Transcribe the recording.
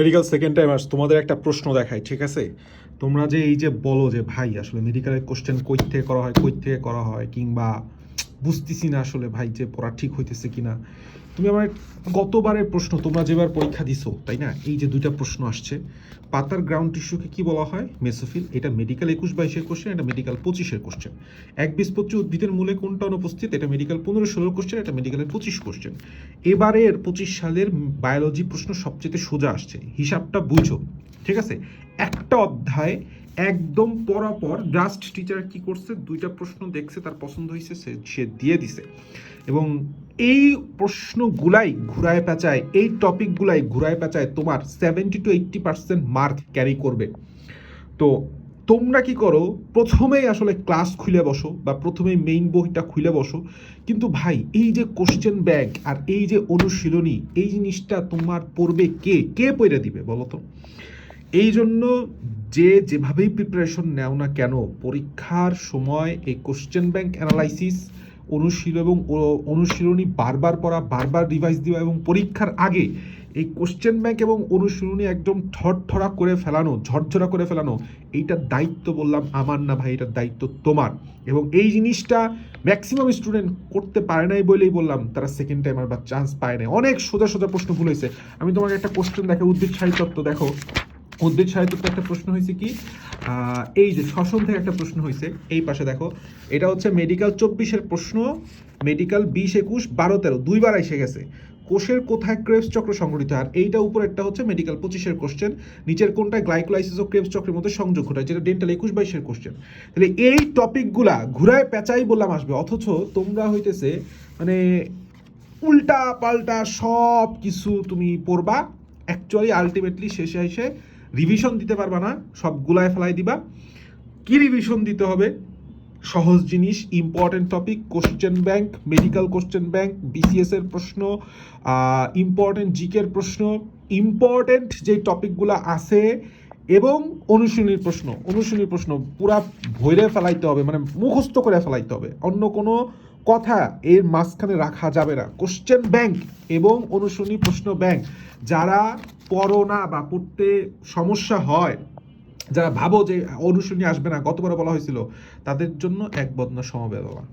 Medical second timers, তোমাদের একটা প্রশ্ন দেখাই, ঠিক আছে? তোমরা যে এই যে বলো যে ভাই আসলে মেডিকেলের কোশ্চেন কই থেকে করা হয়, কই থেকে করা হয়, কিংবা বুঝতেছি না আসলে ভাই যে পড়া ঠিক হইতেছে কিনা। তুমি আমার গতবারের প্রশ্ন, তোমরা যেবার পরীক্ষা দিছো তাই না, এই যে দুইটা প্রশ্ন আসছে, পাতার গ্রাউন্ড টিস্যুকে কি বলা হয়? মেসোফিল। এটা মেডিকেল 21-22-এর কোশ্চেন, এটা মেডিকেল 25-এর কোশ্চেন। একবীজপত্রী উদ্ভিদের মূলে কোনটা অনুপস্থিত? এটা মেডিকেল 15-16 কোশ্চেন, এটা মেডিকেলের 25 কোশ্চেন। এবারের 25 সালের বায়োলজি প্রশ্ন সবচেয়ে সোজা আসছে, হিসাবটা বুঝো, ঠিক আছে? একটা অধ্যায় একদম পরাপর জাস্ট টিচার কি করছে, দুইটা প্রশ্ন দেখছে, তার পছন্দ হয়েছে, সে দিয়ে দিছে। এবং এই প্রশ্নগুলাই ঘুরায় পেঁচায়, এই টপিকগুলাই ঘুরায় পেঁচায় তোমার 70-80% মার্ক ক্যারি করবে। তো তোমরা কি করো, প্রথমেই আসলে ক্লাস খুলে বসো বা প্রথমেই মেইন বইটা খুলে বসো, কিন্তু ভাই এই যে কোশ্চেন ব্যাংক আর এই যে অনুশীলনী, এই জিনিসটা তোমার পড়বে কে? কে পড়ে দিবে বলো তো? এই জন্য যে যেভাবেই প্রিপারেশন নেও না কেন, পরীক্ষার সময় এই কোশ্চেন ব্যাংক অ্যানালাইসিস, অনুশীলন এবং অনুশীলনী বারবার পড়া, বারবার রিভাইজ দেওয়া, এবং পরীক্ষার আগে এই কোশ্চেন ব্যাংক এবং অনুশীলনী একদম ঠরঠরা করে ফেলানো, ঝরঝরা করে ফেলানো, এইটার দায়িত্ব বললাম আমার না ভাই, এটার দায়িত্ব তোমার। এবং এই জিনিসটা ম্যাক্সিমাম স্টুডেন্ট করতে পারে নাই বলেই বললাম তারা সেকেন্ড টাইম আর বা চান্স পায় না। অনেক সোজা সোজা প্রশ্ন ভুল হয়েছে। আমি তোমাকে একটা কোশ্চেন দেখো, উদ্ভিদ সাহিত্যত্ব দেখো, উদ্ভিদ সাহিত্যতে একটা প্রশ্ন হয়েছে কি, এই যে শ্বসন থেকে একটা প্রশ্ন হয়েছে, এই পাশে দেখো, এটা হচ্ছে মেডিকেল 24-এর প্রশ্ন, মেডিকেল 20-21-12-13 দুইবার এসে গেছে। কোষের কোথায় ক্রেবস চক্র সংঘটিত হয়? আর এইটা উপরে একটা হচ্ছে মেডিকেল 25-এর কোশ্চেন, নিচের কোনটায় গ্লাইকোলাইসিস ও ক্রেবস চক্রের মধ্যে সংযোগ ঘটায়, যেটা ডেন্টাল 21-22-এর কোশ্চেন। তাহলে এই টপিকগুলা ঘুরায় পেঁচাই বললাম আসবে, অথচ তোমরা হইতেছে মানে উল্টা পাল্টা সব কিছু তুমি পড়বা, অ্যাকচুয়ালি আলটিমেটলি শেষে এসে রিভিশন দিতে পারবা না, সবগুলায় ফেলাই দিবা। কি রিভিশন দিতে হবে? সহজ জিনিস, important topic, question bank, medical question bank, BCS এর প্রশ্ন, ইম্পর্টেন্ট জিকের প্রশ্ন, ইম্পর্টেন্ট যে টপিকগুলো আছে, এবং অনুশীলনীর প্রশ্ন। অনুশীলনীর প্রশ্ন পুরা ভইরে ফেলাইতে হবে, মানে মুখস্থ করে ফেলাইতে হবে, অন্য কোনো কথা এর মাঝখানে রাখা যাবে না। কোশ্চেন ব্যাংক এবং অনুশীলনী প্রশ্ন ব্যাংক, যারা পড়ো না বা পড়তে সমস্যা হয়, যারা ভাবো যে অনুশীলনী আসবে না, গতবার বলা হয়েছিল, তাদের জন্য এক বদনা সমবেদনা।